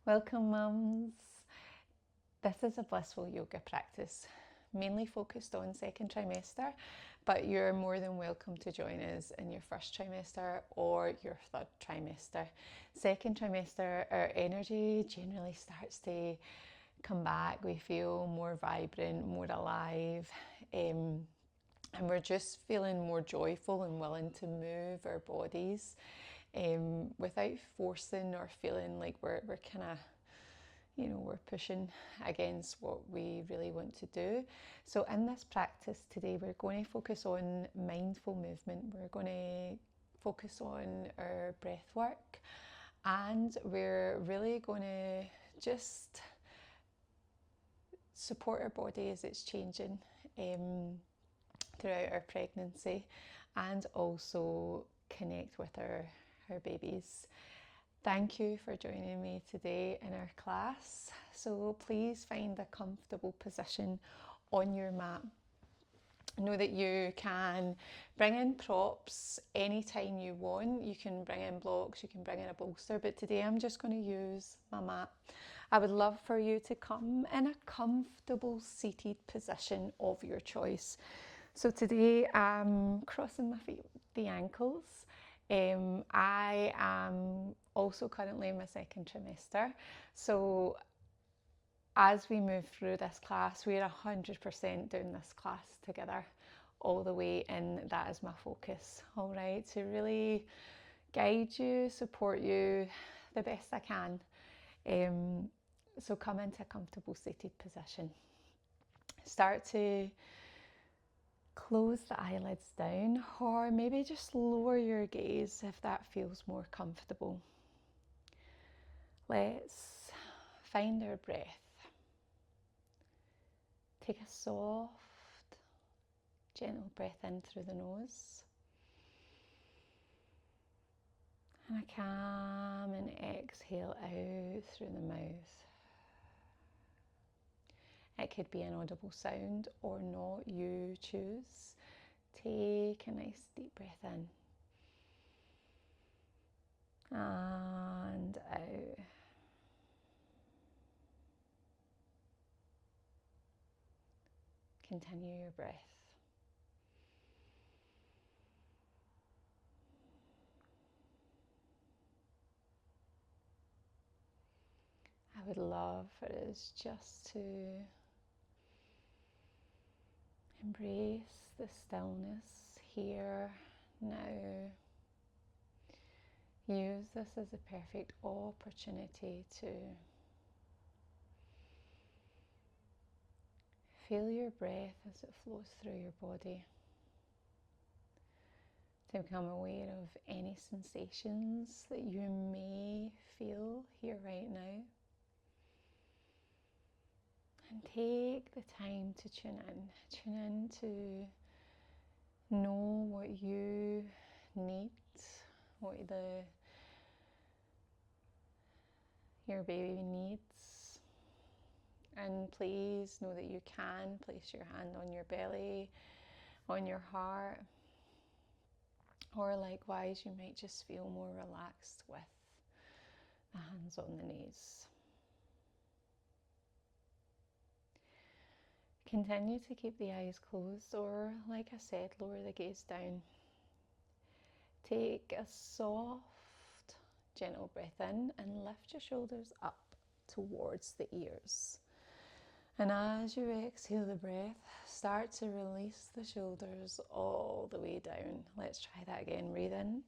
Welcome, mums. This is a blissful yoga practice, mainly focused on second trimester, but you're more than welcome to join us in your first trimester or your third trimester. Second trimester, our energy generally starts to come back. We feel more vibrant, more alive, and we're just feeling more joyful and willing to move our bodies without forcing or feeling like we're kind of we're pushing against what we really want to do. So in this practice today, we're going to focus on mindful movement. We're going to focus on our breath work, and we're really going to just support our body as it's changing throughout our pregnancy, and also connect with our babies. Thank you for joining me today in our class. So please find a comfortable position on your mat. Know that you can bring in props anytime you want. You can bring in blocks, you can bring in a bolster, but today I'm just going to use my mat. I would love for you to come in a comfortable seated position of your choice. So today I'm crossing my feet, the ankles. I am also currently in my second trimester, so as we move through this class, we're 100% doing this class together all the way, and that is my focus, all right, to really guide you, support you the best I can. So come into a comfortable seated position. Start to close the eyelids down, or maybe just lower your gaze if that feels more comfortable. Let's find our breath. Take a soft, gentle breath in through the nose, and a calm and exhale out through the mouth. It could be an audible sound or not, you choose. Take a nice deep breath in and out. Continue your breath. I would love for us just to embrace the stillness here, now. Use this as a perfect opportunity to feel your breath as it flows through your body, to become aware of any sensations that you may feel here right now. And take the time to tune in to know what you need, what your baby needs. And please know that you can place your hand on your belly, on your heart, or likewise you might just feel more relaxed with the hands on the knees. Continue to keep the eyes closed, or like I said, lower the gaze down. Take a soft, gentle breath in and lift your shoulders up towards the ears. And as you exhale the breath, start to release the shoulders all the way down. Let's try that again. Breathe in.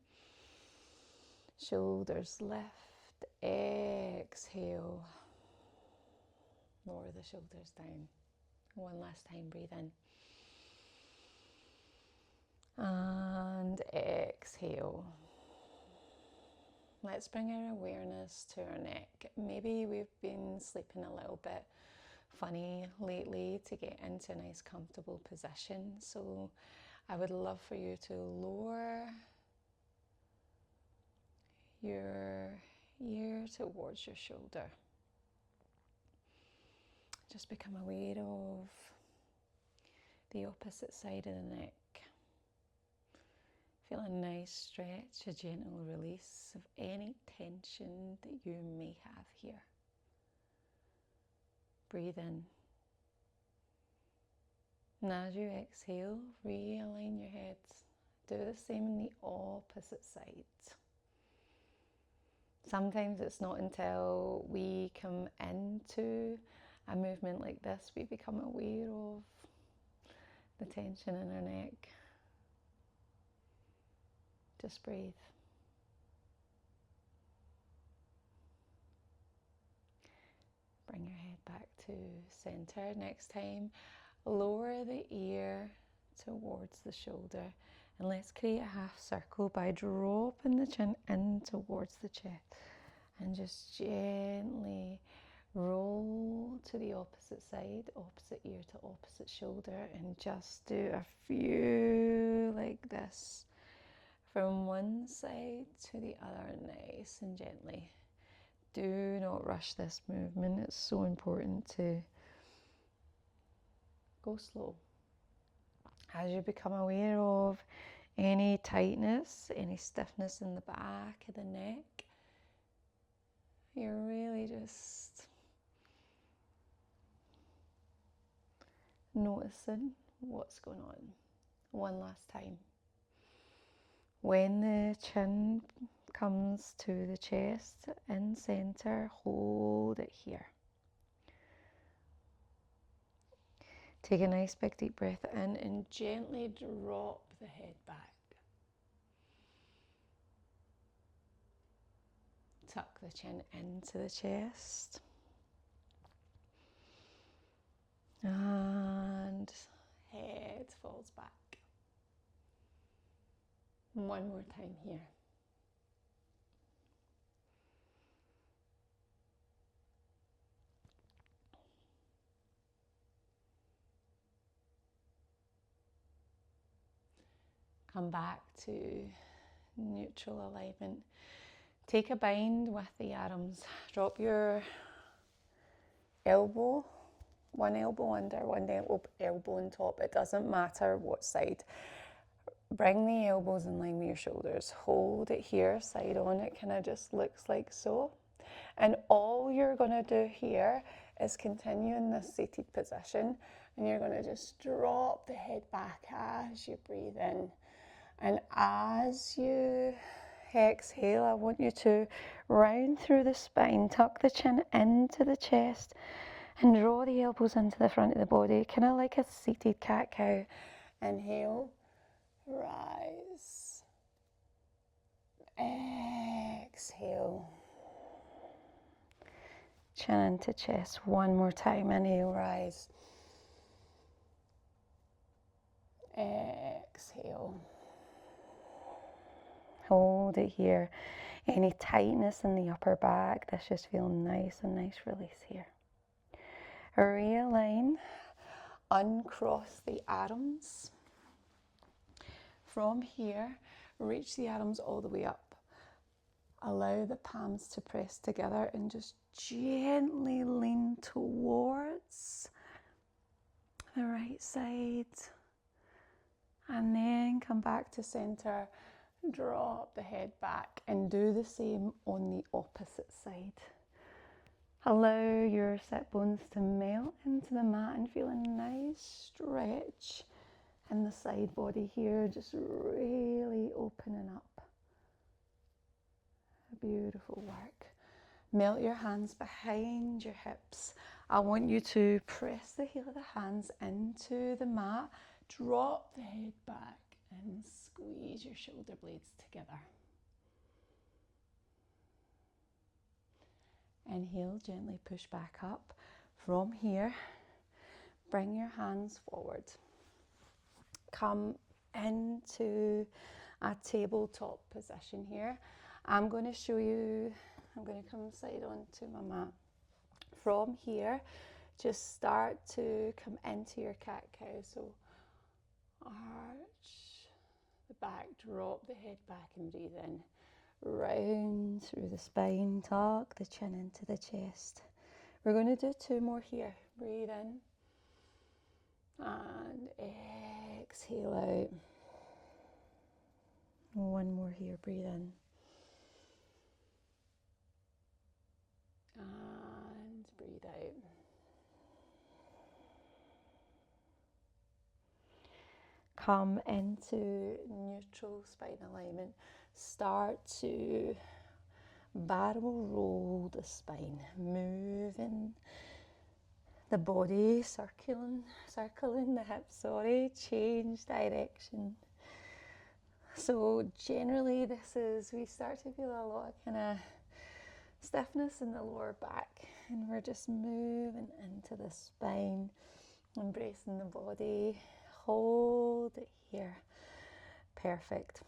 Shoulders lift. Exhale. Lower the shoulders down. One last time. Breathe in. And exhale. Let's bring our awareness to our neck. Maybe we've been sleeping a little bit funny lately to get into a nice comfortable position. So I would love for you to lower your ear towards your shoulder. Just become aware of the opposite side of the neck. Feel a nice stretch, a gentle release of any tension that you may have here. breathe in. And as you exhale, realign your head. Do the same in the opposite side. Sometimes it's not until we come into a movement like this we become aware of the tension in our neck. Just breathe. Bring your head back to center. Next time, lower the ear towards the shoulder. And let's create a half circle by dropping the chin in towards the chest. And just gently roll to the opposite side, opposite ear to opposite shoulder. And just do a few like this. From one side to the other, nice and gently. Do not rush this movement. It's so important to go slow. As you become aware of any tightness, any stiffness in the back of the neck, you're really just noticing what's going on. One last time. When the chin comes to the chest in center, hold it here. Take a nice big deep breath in and gently drop the head back. Tuck the chin into the chest. And head falls back. One more time here. Come back to neutral alignment. Take a bind with the arms. Drop your elbow, one elbow under, one elbow on top. It doesn't matter what side. Bring the elbows in line with your shoulders. Hold it here, side on. It kind of just looks like so. And all you're going to do here is continue in this seated position. And you're going to just drop the head back as you breathe in. And as you exhale, I want you to round through the spine, tuck the chin into the chest, and draw the elbows into the front of the body, kind of like a seated cat-cow. Inhale, rise. Exhale. Chin into chest. One more time. Inhale, rise. Exhale. Hold it here. Any tightness in the upper back, let's just feel nice and nice release here. Realign, uncross the arms. From here, reach the arms all the way up. Allow the palms to press together and just gently lean towards the right side. And then come back to center. Drop the head back and do the same on the opposite side. Allow your sit bones to melt into the mat and feel a nice stretch in the side body here, just really opening up. Beautiful work. Melt your hands behind your hips. I want you to press the heel of the hands into the mat, drop the head back and squeeze your shoulder blades together. Inhale, gently push back up. From here, bring your hands forward. Come into a tabletop position here. I'm going to show you, I'm going to come side onto my mat. From here, just start to come into your cat-cow. So arch the back, drop the head back and breathe in. Round through the spine, tuck the chin into the chest. We're going to do two more here. Breathe in and exhale out. One more here, breathe in and breathe out. come into neutral spine alignment. Start to barrel roll the spine, moving the body, circling the hips, change direction. So generally we start to feel a lot of kind of stiffness in the lower back, and we're just moving into the spine, embracing the body. Hold it here. Perfect.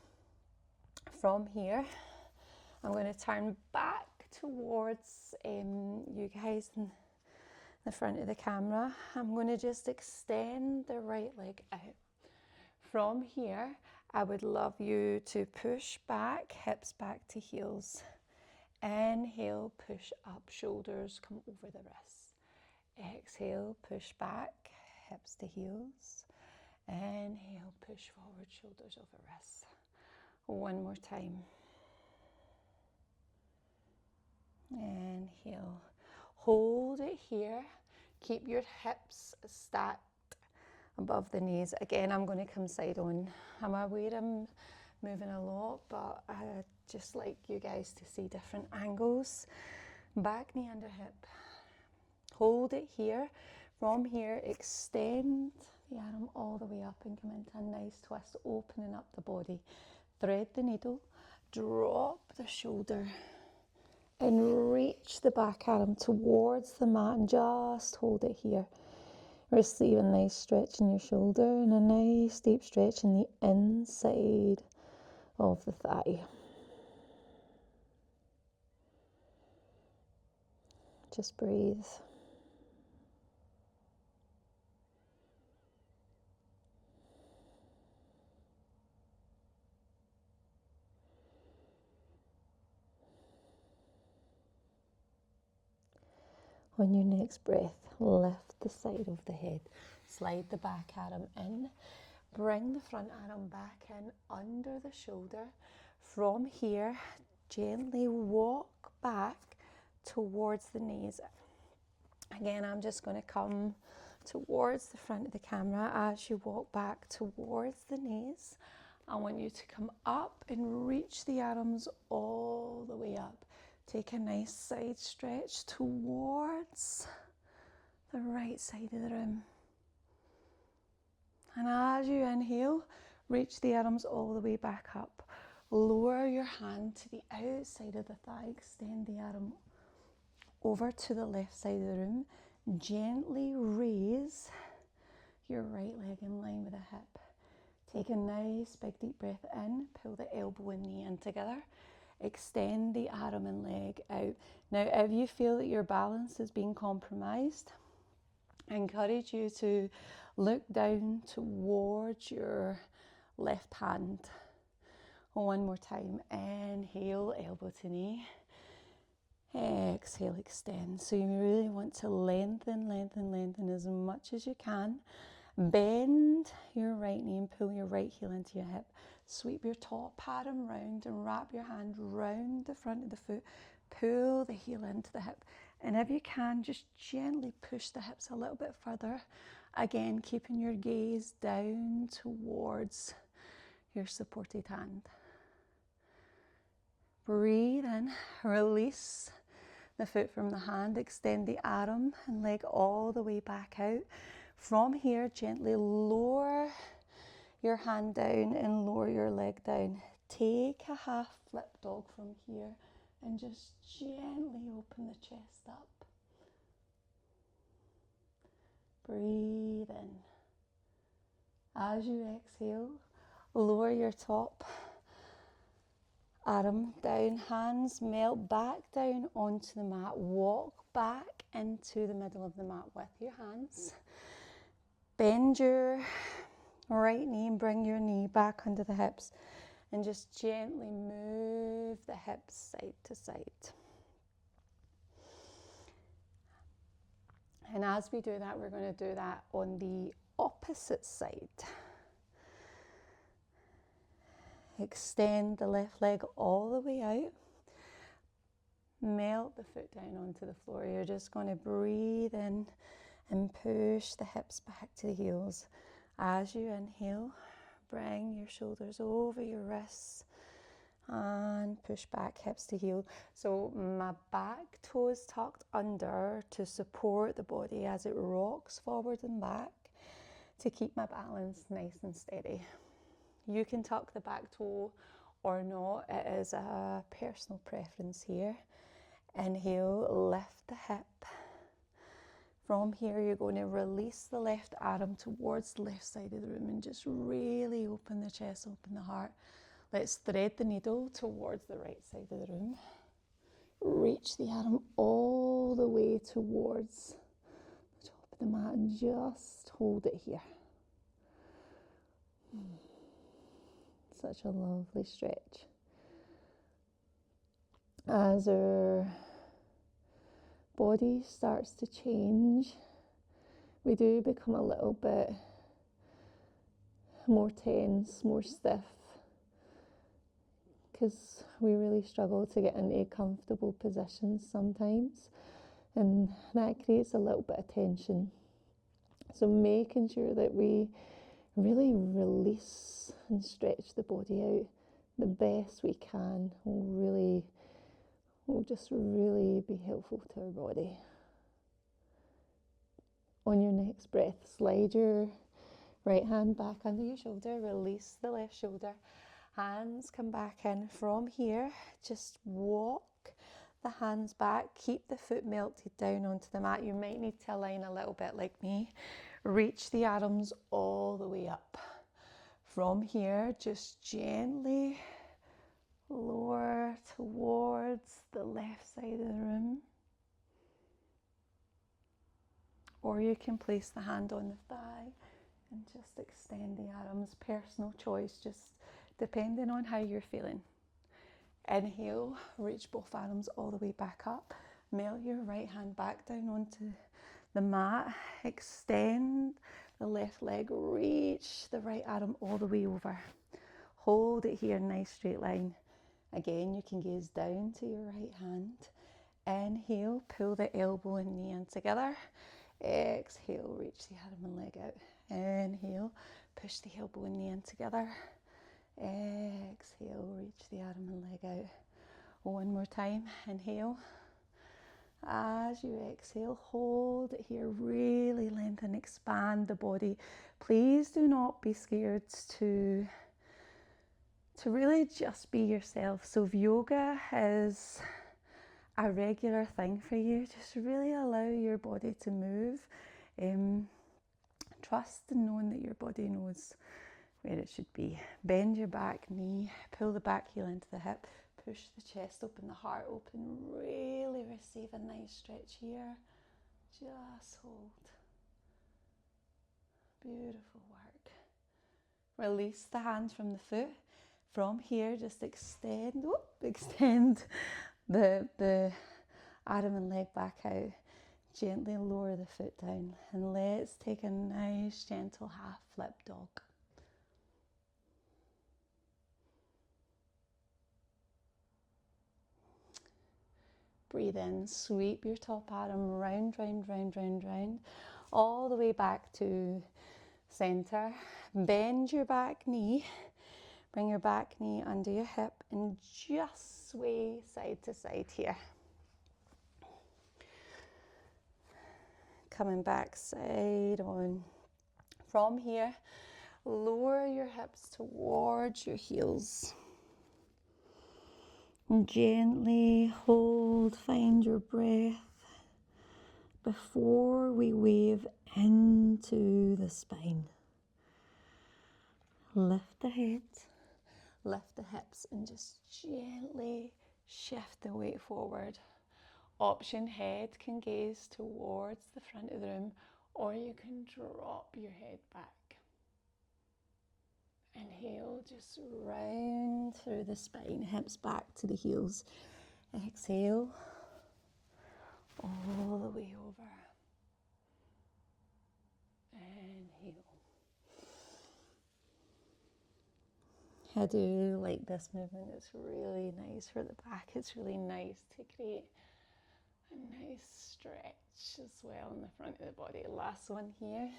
From here, I'm going to turn back towards you guys in the front of the camera. I'm going to just extend the right leg out. From here, I would love you to push back, hips back to heels. Inhale, push up, shoulders come over the wrists. Exhale, push back, hips to heels. Inhale, push forward, shoulders over wrists. One more time. Inhale. Hold it here. Keep your hips stacked above the knees. Again, I'm going to come side on. I'm aware I'm moving a lot, but I just like you guys to see different angles. Back knee under hip. Hold it here. From here, extend the arm all the way up and come into a nice twist, opening up the body. Thread the needle, drop the shoulder, and reach the back arm towards the mat and just hold it here. Receive a nice stretch in your shoulder and a nice deep stretch in the inside of the thigh. Just breathe. On your next breath, lift the side of the head. Slide the back arm in. Bring the front arm back in under the shoulder. From here, gently walk back towards the knees. Again, I'm just going to come towards the front of the camera. As you walk back towards the knees, I want you to come up and reach the arms all the way up. Take a nice side stretch towards the right side of the room. And as you inhale, reach the arms all the way back up. Lower your hand to the outside of the thigh. Extend the arm over to the left side of the room. Gently raise your right leg in line with the hip. Take a nice big deep breath in. Pull the elbow and knee in together. Extend the arm and leg out. Now, if you feel that your balance is being compromised, I encourage you to look down towards your left hand. One more time. Inhale, elbow to knee. Exhale, extend. So you really want to lengthen as much as you can. Bend your right knee and pull your right heel into your hip. Sweep your top arm round and wrap your hand round the front of the foot. Pull the heel into the hip. And if you can, just gently push the hips a little bit further. Again, keeping your gaze down towards your supported hand. Breathe in, release the foot from the hand, extend the arm and leg all the way back out. From here, gently lower your hand down and lower your leg down. Take a half flip dog from here and just gently open the chest up. Breathe in. As you exhale, lower your top arm down, hands melt back down onto the mat. Walk back into the middle of the mat with your hands. Bend your right knee and bring your knee back under the hips and just gently move the hips side to side. And as we do that, we're going to do that on the opposite side. Extend the left leg all the way out. Melt the foot down onto the floor. You're just going to breathe in and push the hips back to the heels. As you inhale, bring your shoulders over your wrists and push back, hips to heel. So my back toes tucked under to support the body as it rocks forward and back to keep my balance nice and steady. You can tuck the back toe or not, it is a personal preference here. Inhale, lift the hip. From here, you're going to release the left arm towards the left side of the room and just really open the chest, open the heart. Let's thread the needle towards the right side of the room. Reach the arm all the way towards the top of the mat and just hold it here. Such a lovely stretch. As our body starts to change, we do become a little bit more tense, more stiff, because we really struggle to get into comfortable positions sometimes, and that creates a little bit of tension. So making sure that we really release and stretch the body out the best we can will just really be helpful to our body. On your next breath, slide your right hand back under your shoulder, release the left shoulder, hands come back in. From here, just walk the hands back, keep the foot melted down onto the mat. You might need to align a little bit like me. Reach the arms all the way up. From here, just gently lower towards the left side of the room. Or you can place the hand on the thigh and just extend the arms. Personal choice, just depending on how you're feeling. Inhale, reach both arms all the way back up. Melt your right hand back down onto the mat. Extend the left leg, reach the right arm all the way over. Hold it here, nice straight line. Again, you can gaze down to your right hand. Inhale, pull the elbow and knee in together. Exhale, reach the arm and leg out. Inhale, push the elbow and knee in together. Exhale, reach the arm and leg out. One more time, inhale. As you exhale, hold it here, really lengthen, expand the body. Please do not be scared to really just be yourself. So if yoga is a regular thing for you, just really allow your body to move. Trust in knowing that your body knows where it should be. Bend your back knee, pull the back heel into the hip, push the chest open, the heart open, really receive a nice stretch here. Just hold. Beautiful work. Release the hands from the foot. From here, just extend the arm and leg back out. Gently lower the foot down, and let's take a nice gentle half flip dog. Breathe in, sweep your top arm round, round, round, round, round, all the way back to center. Bend your back knee, bring your back knee under your hip and just sway side to side here. Coming back side on. From here, lower your hips towards your heels. Gently hold, find your breath before we wave into the spine. Lift the head, lift the hips, and just gently shift the weight forward. Option head can gaze towards the front of the room, or you can drop your head back. Inhale, just round through the spine, hips back to the heels. Exhale, all the way over. Inhale. I do like this movement. It's really nice for the back. It's really nice to create a nice stretch as well in the front of the body. Last one here.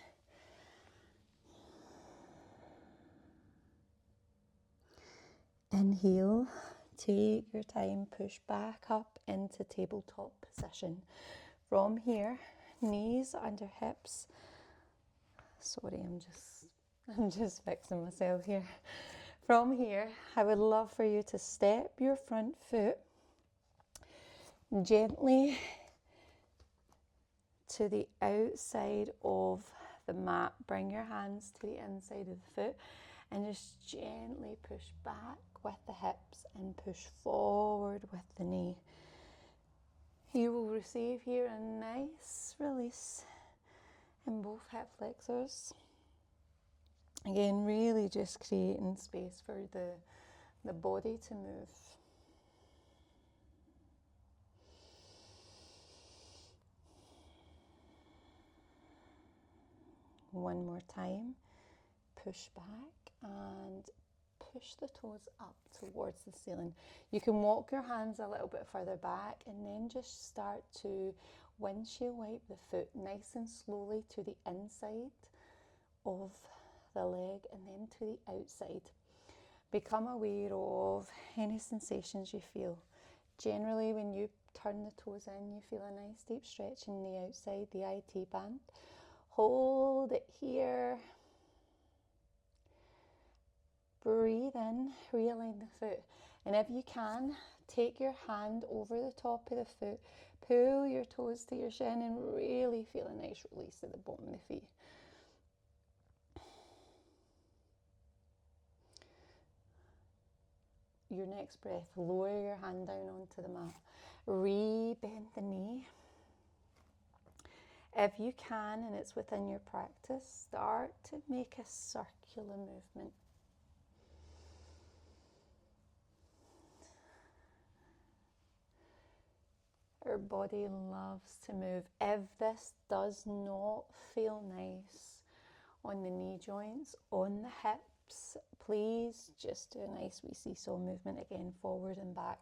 Inhale, take your time, push back up into tabletop position. From here, knees under hips. Sorry, I'm just fixing myself here. From here, I would love for you to step your front foot gently to the outside of the mat. Bring your hands to the inside of the foot and just gently push back with the hips and push forward with the knee. You will receive here a nice release in both hip flexors. Again, really just creating space for the body to move. One more time. Push back and push the toes up towards the ceiling. You can walk your hands a little bit further back and then just start to windshield wipe the foot nice and slowly to the inside of the leg and then to the outside. Become aware of any sensations you feel. Generally, when you turn the toes in, you feel a nice deep stretch in the outside, the IT band. Hold it here. Breathe in, realign the foot. And if you can, take your hand over the top of the foot, pull your toes to your shin and really feel a nice release at the bottom of the feet. Your next breath, lower your hand down onto the mat. Re-bend the knee. If you can, and it's within your practice, start to make a circular movement. Our body loves to move. If this does not feel nice on the knee joints, on the hips, please just do a nice wee seesaw movement again, forward and back.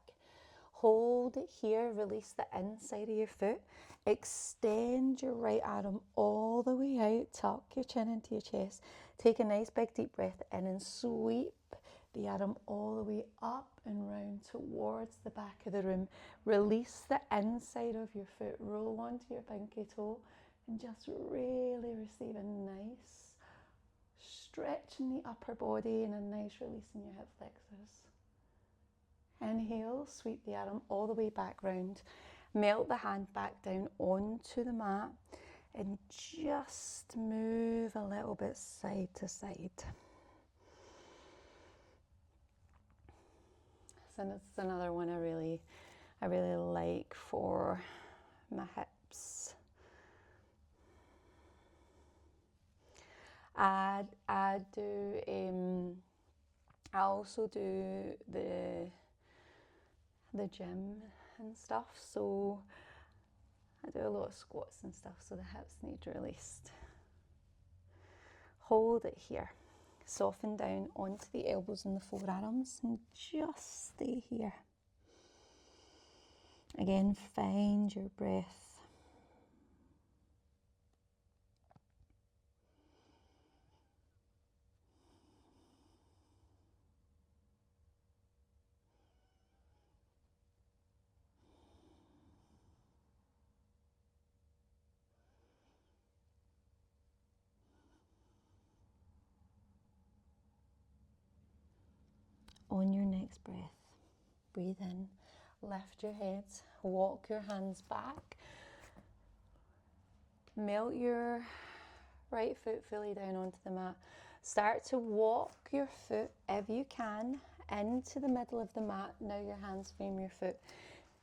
Hold it here, release the inside of your foot. Extend your right arm all the way out, tuck your chin into your chest. Take a nice big deep breath in and sweep the arm all the way up and round towards the back of the room. Release the inside of your foot, roll onto your pinky toe and just really receive a nice stretch in the upper body and a nice release in your hip flexors. Inhale, sweep the arm all the way back round. Melt the hand back down onto the mat and just move a little bit side to side. So this is another one I really like for my hips. I also do the gym and stuff, so I do a lot of squats and stuff, so the hips need released. Hold it here. Soften down onto the elbows and the forearms and just stay here. Again, find your breath. On your next breath, breathe in, lift your head, walk your hands back, melt your right foot fully down onto the mat. Start to walk your foot, if you can, into the middle of the mat. Now your hands frame your foot.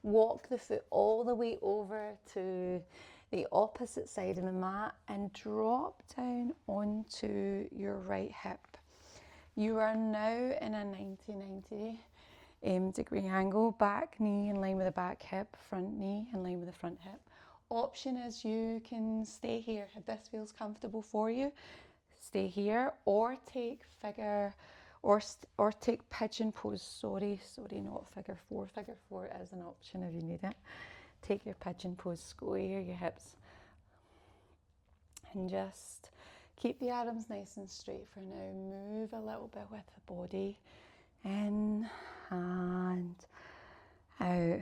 Walk the foot all the way over to the opposite side of the mat and drop down onto your right hip. You are now in a 90 degree angle, back knee in line with the back hip, front knee in line with the front hip. Option is you can stay here. If this feels comfortable for you, stay here, or take figure, or take pigeon pose. Sorry, not figure four. Figure four is an option if you need it. Take your pigeon pose, square your hips, and just keep the arms nice and straight for now. Move a little bit with the body. In and out.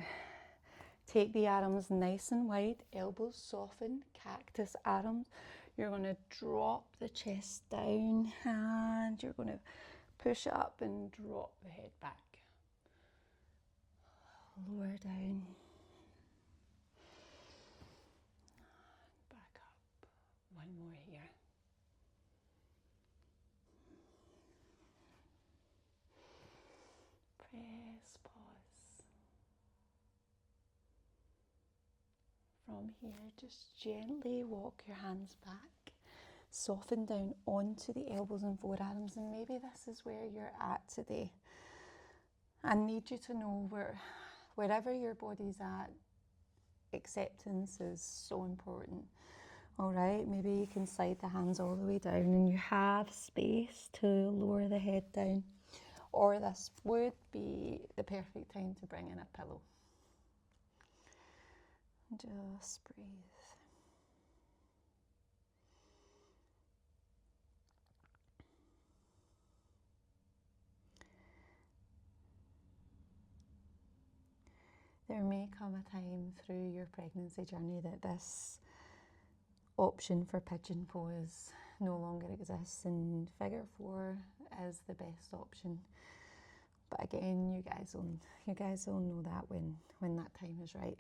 Take the arms nice and wide, elbows soften, cactus arms. You're going to drop the chest down and you're going to push it up and drop the head back. Lower down. Back up. One more here. Press pause. From here, just gently walk your hands back. Soften down onto the elbows and forearms, and maybe this is where you're at today. I need you to know wherever your body's at, acceptance is so important. All right, maybe you can slide the hands all the way down and you have space to lower the head down, or this would be the perfect time to bring in a pillow. Just breathe. There may come a time through your pregnancy journey that this option for pigeon pose no longer exists, and figure 4 is the best option. But again, you guys will know that when that time is right.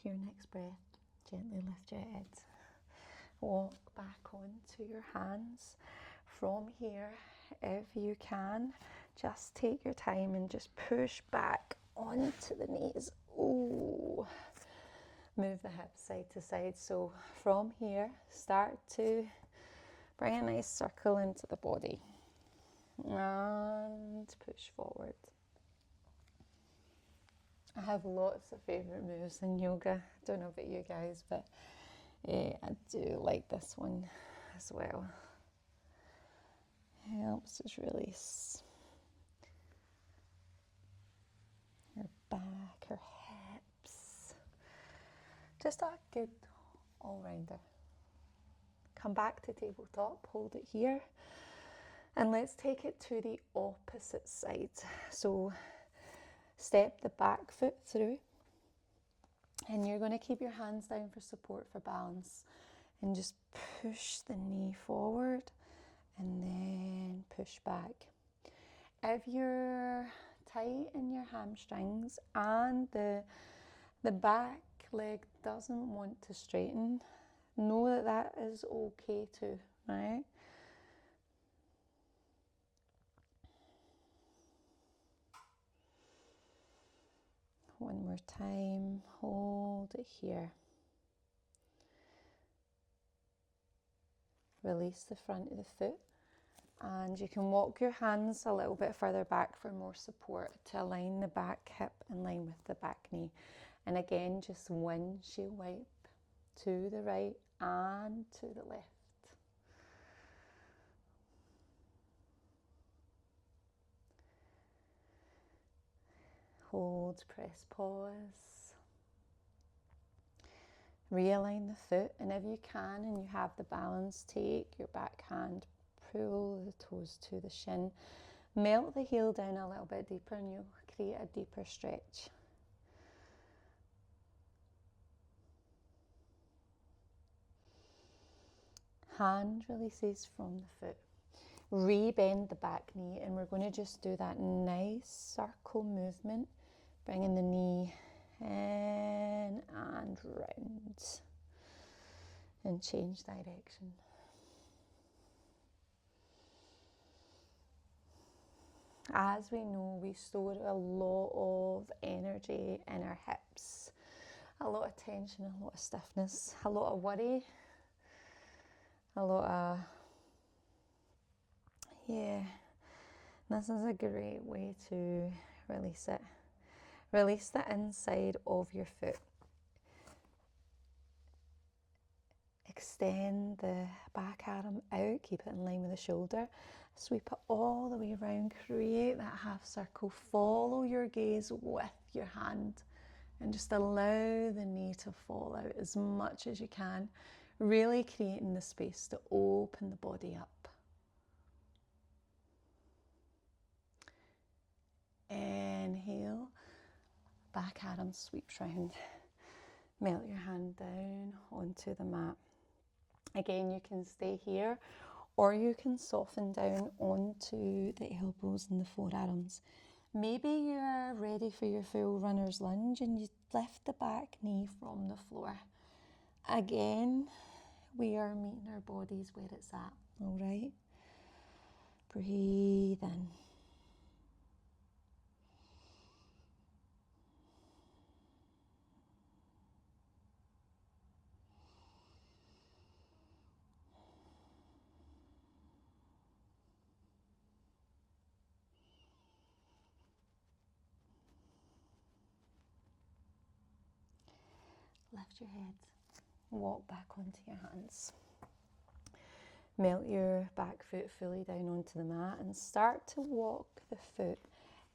Your next breath, gently lift your head. Walk back onto your hands. From here, if you can, just take your time and just push back onto the knees. Ooh. Move the hips side to side. So from here, start to bring a nice circle into the body. And push forward. I have lots of favourite moves in yoga. Don't know about you guys, but I do like this one as well. Helps us release your back, your hips. Just a good all-rounder. Come back to tabletop, hold it here, and let's take it to the opposite side. So step the back foot through, and you're going to keep your hands down for support, for balance, and just push the knee forward and then push back. If you're tight in your hamstrings and the back leg doesn't want to straighten, know that that is okay too, right? One more time, hold it here. Release the front of the foot, and you can walk your hands a little bit further back for more support to align the back hip in line with the back knee. And again, just windshield wipe to the right and to the left. Hold, press pause. Realign the foot, and if you can and you have the balance, take your back hand, pull the toes to the shin, melt the heel down a little bit deeper, and you'll create a deeper stretch. Hand releases from the foot. Re-bend the back knee, and we're going to just do that nice circle movement, bringing the knee in and round, and change direction. As we know, we store a lot of energy in our hips, a lot of tension, a lot of stiffness, a lot of worry, a lot of, this is a great way to release it. Release the inside of your foot. Extend the back arm out, keep it in line with the shoulder. Sweep it all the way around, create that half circle, follow your gaze with your hand and just allow the knee to fall out as much as you can, really creating the space to open the body up. Inhale, back arm sweeps round, melt your hand down onto the mat. Again, you can stay here, or you can soften down onto the elbows and the forearms. Maybe you're ready for your full runner's lunge and you lift the back knee from the floor. Again, we are meeting our bodies where it's at, all right? Breathe in. Lift your head, walk back onto your hands. Melt your back foot fully down onto the mat and start to walk the foot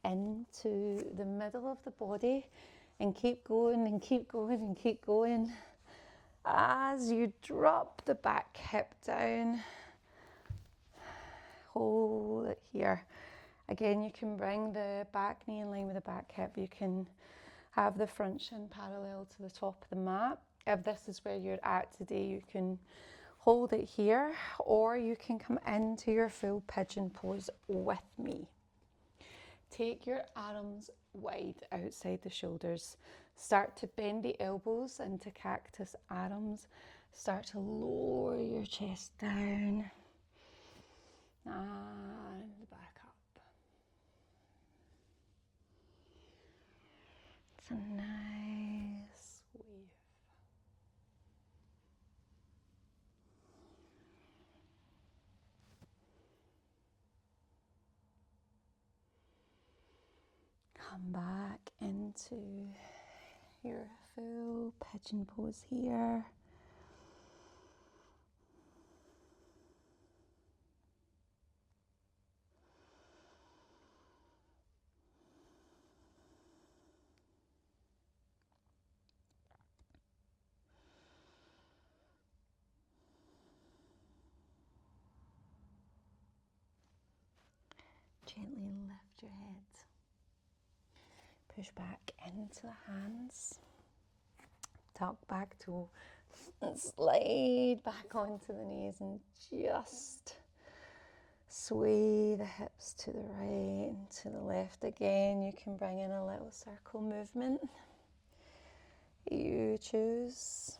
into the middle of the body and keep going and keep going and keep going. As you drop the back hip down, hold it here. Again, you can bring the back knee in line with the back hip. You can have the front shin parallel to the top of the mat. If this is where you're at today, you can hold it here, or you can come into your full pigeon pose with me. Take your arms wide outside the shoulders. Start to bend the elbows into cactus arms. Start to lower your chest down and back up. It's a nice wave. Come back into your full pigeon pose here. Gently lift your head. Push back into the hands. Tuck back toe and slide back onto the knees and just sway the hips to the right and to the left. Again, you can bring in a little circle movement. You choose.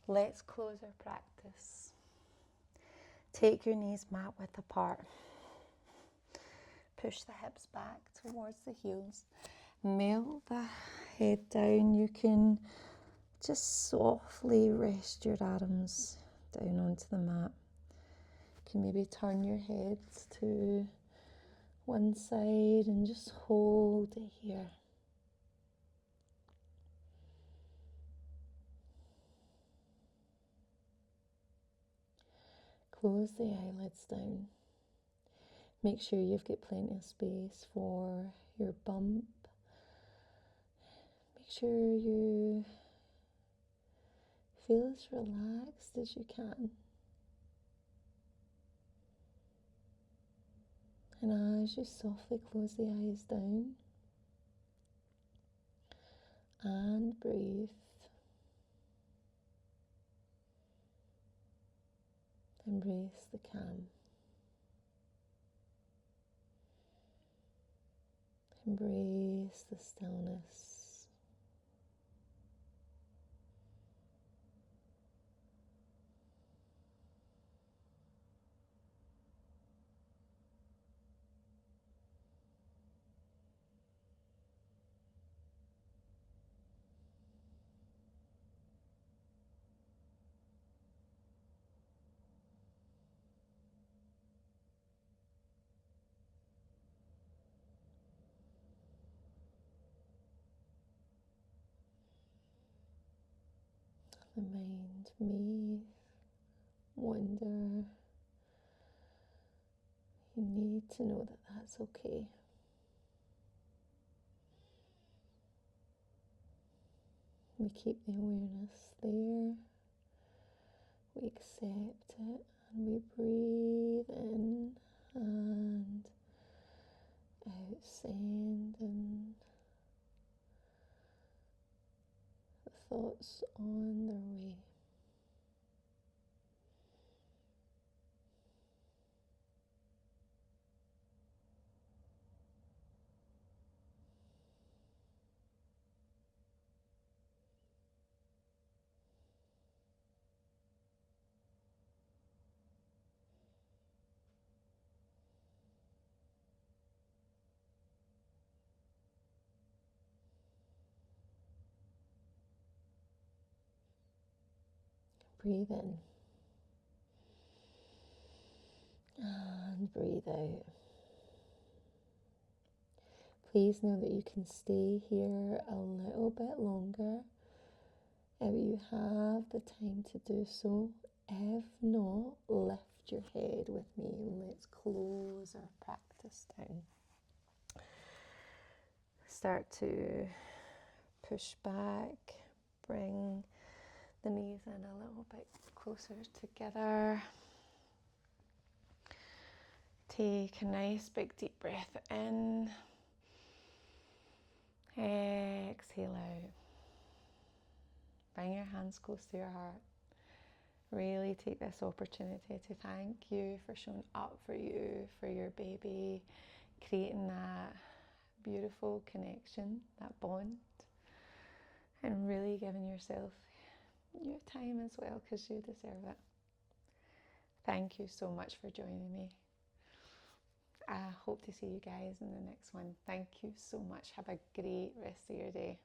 Let's close our practice. Take your knees mat width apart. Push the hips back towards the heels. Melt the head down. You can just softly rest your arms down onto the mat. You can maybe turn your head to one side and just hold it here. Close the eyelids down. Make sure you've got plenty of space for your bump. Make sure you feel as relaxed as you can. And as you softly close the eyes down and breathe, embrace the calm. Embrace the stillness. the mind may wonder, you need to know that that's okay. We keep the awareness there, we accept it, and we breathe in and out, sending the thoughts on their way. Breathe in and breathe out. Please know that you can stay here a little bit longer if you have the time to do so. If not, lift your head with me. Let's close our practice down. Start to push back, bring the knees in a little bit closer together. Take a nice big deep breath in. Exhale out. Bring your hands close to your heart. Really take this opportunity to thank you for showing up for you, for your baby, creating that beautiful connection, that bond, and really giving yourself your time as well, because you deserve it. Thank you so much for joining me. I hope to see you guys in the next one. Thank you so much. Have a great rest of your day.